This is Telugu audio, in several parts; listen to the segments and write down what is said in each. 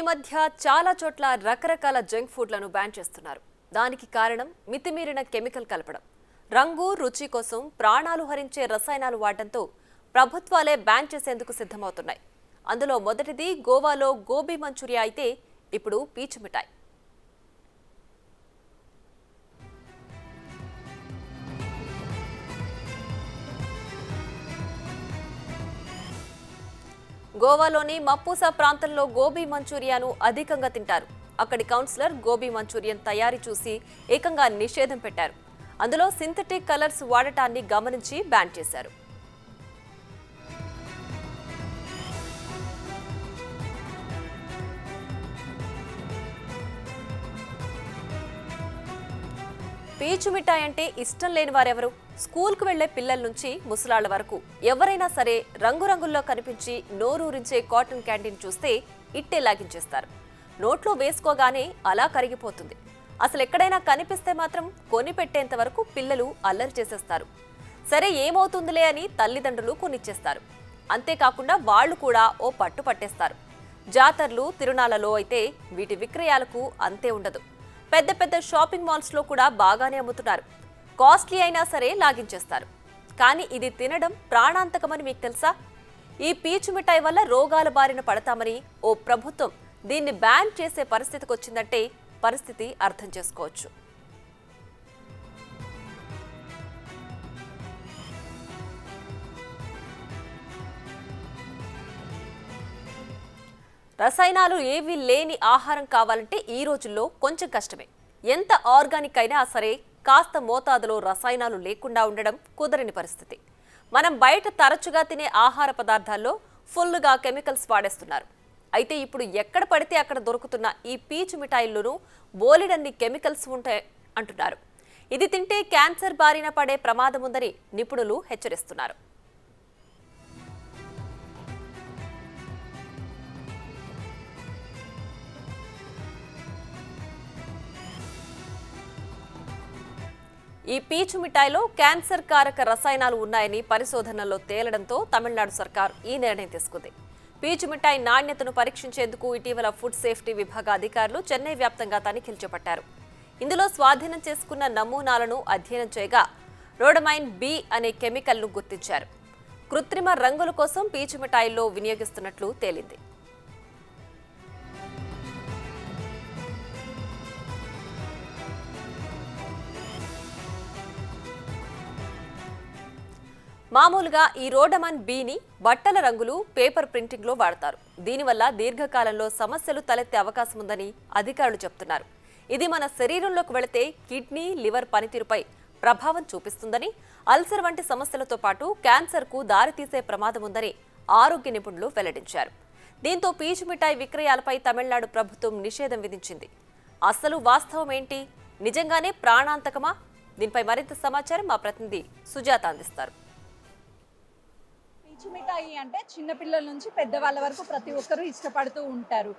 మధ్య చాలా చోట్ల రకరకాల జంక్ ఫుడ్లను బ్యాన్ చేస్తున్నారు. దానికి కారణం మితిమీరిన కెమికల్ కలపడం. రంగు, రుచి కోసం ప్రాణాలు హరించే రసాయనాలు వాడడంతో ప్రభుత్వాలే బ్యాన్ చేసేందుకు సిద్ధమవుతున్నాయి. అందులో మొదటిది గోవాలో గోబీ మంచూరియా అయితే ఇప్పుడు పీచు మిఠాయి. గోవాలోని మప్పూసా ప్రాంతంలో గోబీ మంచూరియాను అధికంగా తింటారు. అక్కడి కౌన్సిలర్ గోబీ మంచూరియన్ తయారీ చూసి ఏకంగా నిషేధం పెట్టారు. అందులో సింథటిక్ కలర్స్ వాడటాన్ని గమనించి బ్యాన్ చేశారు. పీచు మిఠాయి అంటే ఇష్టం లేని వారెవరు? స్కూల్కు వెళ్లే పిల్లల నుంచి ముసలాళ్ల వరకు ఎవరైనా సరే రంగురంగుల్లో కనిపించి నోరూరించే కాటన్ క్యాండీని చూస్తే ఇట్టే లాగించేస్తారు. నోట్లో వేసుకోగానే అలా కరిగిపోతుంది. అసలు ఎక్కడైనా కనిపిస్తే మాత్రం కొని పెట్టేంత వరకు పిల్లలు అల్లరి చేసేస్తారు. సరే ఏమవుతుందిలే అని తల్లిదండ్రులు కొనిచ్చేస్తారు. అంతేకాకుండా వాళ్లు కూడా ఓ పట్టు పట్టేస్తారు. జాతరలు, తిరునాళ్లలో అయితే వీటి విక్రయాలకు అంతే ఉండదు. పెద్ద పెద్ద షాపింగ్ మాల్స్లో కూడా బాగానే అమ్ముతున్నారు. కాస్ట్లీ అయినా సరే లాగించేస్తారు. కానీ ఇది తినడం ప్రాణాంతకమని మీకు తెలుసా? ఈ పీచు మిఠాయి వల్ల రోగాల బారిన పడతామని ఓ ప్రభుత్వం దీన్ని బ్యాన్ చేసే పరిస్థితికి వచ్చిందంటే పరిస్థితి అర్థం చేసుకోవచ్చు. రసాయనాలు ఏవీ లేని ఆహారం కావాలంటే ఈ రోజుల్లో కొంచెం కష్టమే. ఎంత ఆర్గానిక్ అయినా సరే కాస్త మోతాదులో రసాయనాలు లేకుండా ఉండడం కుదరని పరిస్థితి. మనం బయట తరచుగా తినే ఆహార పదార్థాల్లో ఫుల్గా కెమికల్స్ వాడేస్తున్నారు. అయితే ఇప్పుడు ఎక్కడ పడితే అక్కడ దొరుకుతున్న ఈ పీచు మిఠాయిల్లోనూ బోలెడన్ని కెమికల్స్ ఉంటాయి అంటున్నారు. ఇది తింటే క్యాన్సర్ బారిన పడే ప్రమాదం ఉందని నిపుణులు హెచ్చరిస్తున్నారు. ఈ పీచు మిఠాయిలో క్యాన్సర్ కారక రసాయనాలు ఉన్నాయని పరిశోధనల్లో తేలడంతో తమిళనాడు సర్కార్ ఈ నిర్ణయం తీసుకుంది. పీచు మిఠాయి నాణ్యతను పరీక్షించేందుకు ఇటీవల ఫుడ్ సేఫ్టీ విభాగ అధికారులు చెన్నై వ్యాప్తంగా తనిఖీలు చేపట్టారు. ఇందులో స్వాధీనం చేసుకున్న నమూనాలను అధ్యయనం చేయగా రోడమైన్ బి అనే కెమికల్ను గుర్తించారు. కృత్రిమ రంగుల కోసం పీచు మిఠాయిల్లో వినియోగిస్తున్నట్లు తేలింది. మామూలుగా ఈ రోడమైన్ బిని బట్టల రంగులు, పేపర్ ప్రింటింగ్లో వాడతారు. దీనివల్ల దీర్ఘకాలంలో సమస్యలు తలెత్తే అవకాశం ఉందని అధికారులు చెబుతున్నారు. ఇది మన శరీరంలోకి వెళితే కిడ్నీ, లివర్ పనితీరుపై ప్రభావం చూపిస్తుందని, అల్సర్ వంటి సమస్యలతో పాటు క్యాన్సర్కు దారితీసే ప్రమాదం ఉందని ఆరోగ్య నిపుణులు వెల్లడించారు. దీంతో పీచు మిఠాయి విక్రయాలపై తమిళనాడు ప్రభుత్వం నిషేధం విధించింది. అసలు వాస్తవం ఏంటి? నిజంగానే ప్రాణాంతకమా? దీనిపై మరింత సమాచారం మా ప్రతినిధి సుజాత అందిస్తారు. పీచు మిఠాయి అంటే చిన్నపిల్లల నుంచి పెద్దవాళ్ళ వరకు ప్రతి ఒక్కరూ ఇష్టపడుతూ ఉంటారు.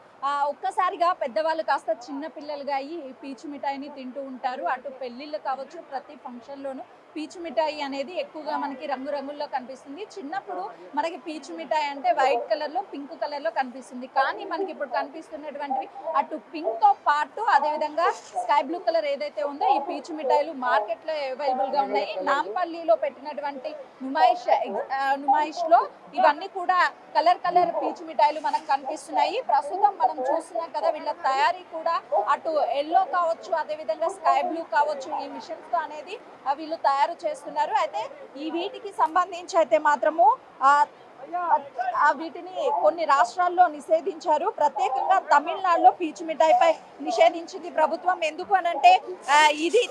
ఒక్కసారిగా పెద్దవాళ్ళు కాస్త చిన్న పిల్లలుగా అయ్యి పీచు మిఠాయిని తింటూ ఉంటారు. అటు పెళ్ళిళ్ళు కావచ్చు, ప్రతి ఫంక్షన్లోనూ పీచు మిఠాయి అనేది ఎక్కువగా మనకి రంగురంగుల్లో కనిపిస్తుంది. చిన్నప్పుడు మనకి పీచు మిఠాయి అంటే వైట్ కలర్లో, పింక్ కలర్లో కనిపిస్తుంది. కానీ మనకి ఇప్పుడు కనిపిస్తున్నటువంటివి అటు పింక్తో పాటు అదేవిధంగా స్కై బ్లూ కలర్ ఏదైతే ఉందో ఈ పీచు మిఠాయిలు మార్కెట్లో అవైలబుల్గా ఉన్నాయి. నాంపల్లిలో పెట్టినటువంటి నుమాయిష్లో ఇవన్నీ కూడా కలర్ పీచు మిఠాయిలు మనకు కనిపిస్తున్నాయి. ప్రస్తుతం మనం చూస్తున్నాం కదా, వీళ్ళ తయారీ కూడా అటు ఎల్లో కావచ్చు, అదేవిధంగా స్కై బ్లూ కావచ్చు, ఈ మిషన్స్ తో అనేది వీళ్ళు తయారు చేస్తున్నారు. అయితే ఈ వీటికి సంబంధించి అయితే మాత్రము వీటిని కొన్ని రాష్ట్రాల్లో నిషేధించారు. ప్రత్యేకంగా తమిళనాడులో పీచు మిఠాయిపై నిషేధించింది ప్రభుత్వం. ఎందుకు అనంటే ఇది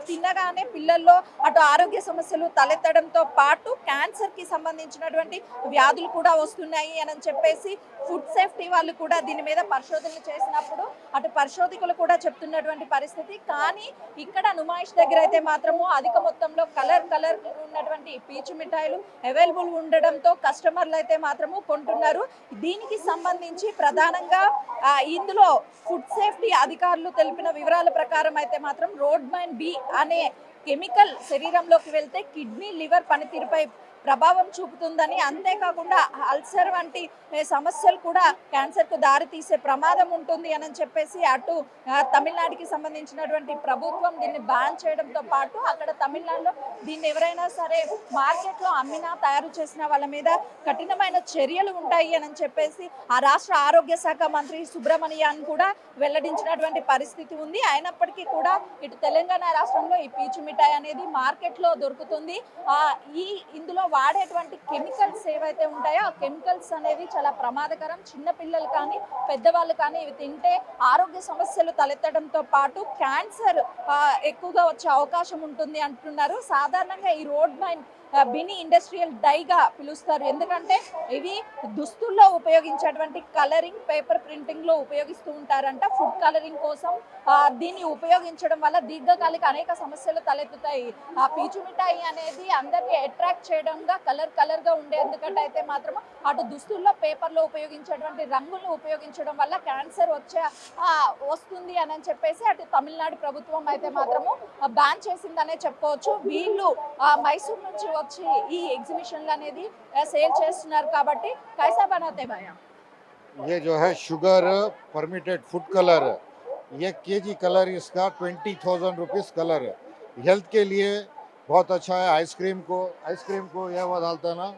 తిన్నగానే పిల్లల్లో అటు ఆరోగ్య సమస్యలు తలెత్తడంతో పాటు క్యాన్సర్ కి సంబంధించినటువంటి వ్యాధులు కూడా వస్తున్నాయి అని చెప్పేసి ఫుడ్ సేఫ్టీ వాళ్ళు కూడా దీని మీద పరిశోధనలు చేసినప్పుడు అటు పరిశోధకులు కూడా చెప్తున్నటువంటి పరిస్థితి. కానీ ఇక్కడ నుమాయిష్ దగ్గర అయితే మాత్రము అధిక మొత్తంలో కలర్ ఉన్నటువంటి పీచు మిఠాయిలు అవైలబుల్ ఉండడంతో కస్టమర్లు అయితే మాత్రము కొంటున్నారు. దీనికి సంబంధించి ప్రధానంగా ఇందులో ఫుడ్ సేఫ్టీ అధికారులు తెలిపిన వివరాల ప్రకారం అయితే మాత్రం రోడమైన్ బి అనే కెమికల్ శరీరంలోకి వెళ్తే కిడ్నీ, లివర్ పనితీరుపై ప్రభావం చూపుతుందని, అంతేకాకుండా అల్సర్ వంటి సమస్యలు కూడా క్యాన్సర్కు దారి తీసే ప్రమాదం ఉంటుంది అని చెప్పేసి అటు తమిళనాడుకి సంబంధించినటువంటి ప్రభుత్వం దీన్ని బ్యాన్ చేయడంతో పాటు అక్కడ తమిళనాడులో దీన్ని ఎవరైనా సరే మార్కెట్లో అమ్మినా తయారు చేసిన వాళ్ళ మీద కఠినమైన చర్యలు ఉంటాయి అని చెప్పేసి ఆ రాష్ట్ర ఆరోగ్య శాఖ మంత్రి సుబ్రమణియాన్ కూడా వెల్లడించినటువంటి పరిస్థితి ఉంది. అయినప్పటికీ కూడా ఇటు తెలంగాణ రాష్ట్రంలో ఈ పీచు మిఠాయి అనేది మార్కెట్లో దొరుకుతుంది. ఇందులో వాడేటువంటి కెమికల్స్ ఏవైతే ఉంటాయో ఆ కెమికల్స్ అనేవి చాలా ప్రమాదకరం. చిన్నపిల్లలు కానీ పెద్దవాళ్ళు కానీ ఇవి తింటే ఆరోగ్య సమస్యలు తలెత్తడంతో పాటు క్యాన్సర్ ఎక్కువగా వచ్చే అవకాశం ఉంటుంది అంటున్నారు. సాధారణంగా ఈ రోడ్ మైన్ బిని ఇండస్ట్రియల్ డైగా పిలుస్తారు. ఎందుకంటే ఇవి దుస్తుల్లో ఉపయోగించేటువంటి కలరింగ్, పేపర్ ప్రింటింగ్ లో ఉపయోగిస్తూ ఉంటారంట. ఫుడ్ కలరింగ్ కోసం దీన్ని ఉపయోగించడం వల్ల దీర్ఘకాలిక అనేక సమస్యలు తలెత్తుతాయి. ఆ పీచు మిఠాయి అనేది అందరినీ అట్రాక్ట్ చేయడంగా కలర్ గా ఉండేందుకంటే అయితే మాత్రం అటు దుస్తుల్లో పేపర్లో ఉపయోగించేటువంటి రంగులను ఉపయోగించడం వల్ల క్యాన్సర్ వస్తుంది అని చెప్పేసి అటు తమిళనాడు ప్రభుత్వం అయితే మాత్రము బ్యాన్ చేసిందనే చెప్పుకోవచ్చు. వీళ్ళు మైసూర్ నుంచి వచ్చి ఈ ఎగ్జిబిషన్ అనేది సేల్ చేస్తున్నారు కాబట్టి कैसा बनाते भैया? ये जो है शुगर परमिटेड फूड कलर है, ये केजी कलर इसका 20,000 रुपीज़ कलर है। हेल्थ के लिए बहुत अच्छा है। आइसक्रीम को यह वो डालते हैं ना,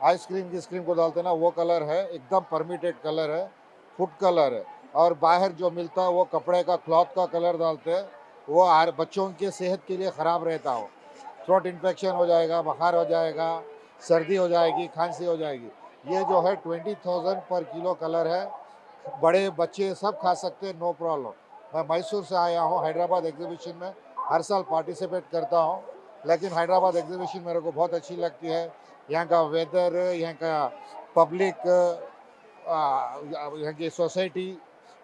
आइसक्रीम को डालते हैं ना, वो कलर है, एकदम परमिटेड कलर है, फूड कलर है। और बाहर जो मिलता है वो कपड़े का क्लॉथ का कलर डालते हैं, वो बच्चों के सेहत के लिए ख़राब रहता हो। थ्रोट इन्फेक्शन हो जाएगा, बुखार हो जाएगा, सर्दी हो जाएगी, खांसी हो जाएगी। ये जो है 20,000 पर किलो कलर है, बड़े बच्चे सब खा सकते हैं, नो प्रॉब्लम। मैं मैसूर से आया हूँ, हैदराबाद एग्जीबिशन में हर साल पार्टिसिपेट करता हूँ, लेकिन हैदराबाद एग्जीबिशन मेरे को बहुत अच्छी लगती है। यहाँ का वेदर, यहाँ का पब्लिक, यहाँ की सोसाइटी,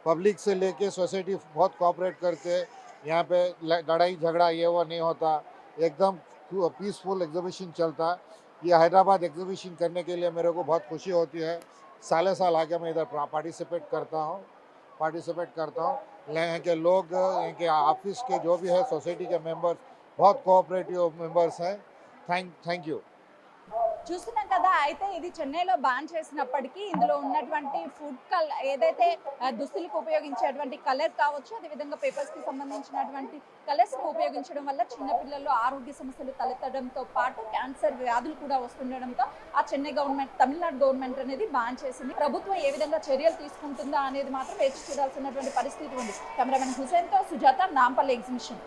पब्लिक से लेके सोसाइटी बहुत कोऑपरेट करते हैं। यहाँ पे लड़ाई झगड़ा ये वो नहीं होता, एकदम पीसफुल एग्जीबिशन चलता है। ये हैदराबाद एग्जीबिशन करने के लिए मेरे को बहुत खुशी होती है। साल आके मैं इधर पार्टिसिपेट करता हूँ। यहाँ के लोग, यहाँ के ऑफिस के जो भी है, सोसाइटी के मेंबर्स बहुत कोऑपरेटिव मेंबर्स हैं। Thank you. చూస్తున్నాం కదా. అయితే ఇది చెన్నైలో బ్యాన్ చేసినప్పటికీ ఇందులో ఉన్నటువంటి ఫుడ్ ఏదైతే దుస్తులకు ఉపయోగించేటువంటి కలర్ కావచ్చు, అదేవిధంగా పేపర్స్ కి సంబంధించినటువంటి కలర్స్ ఉపయోగించడం వల్ల చిన్నపిల్లల్లో ఆరోగ్య సమస్యలు తలెత్తడంతో పాటు క్యాన్సర్ వ్యాధులు కూడా వస్తుండడంతో ఆ చెన్నై గవర్నమెంట్, తమిళనాడు గవర్నమెంట్ అనేది బ్యాన్ చేసింది. ప్రభుత్వం ఏ విధంగా చర్యలు తీసుకుంటుందా అనేది మాత్రం వేచి చూడాల్సినటువంటి పరిస్థితి ఉంది. కెమెరామెన్ హుసేన్తో సుజాత, నాంపల్లి ఎగ్జిబిషన్.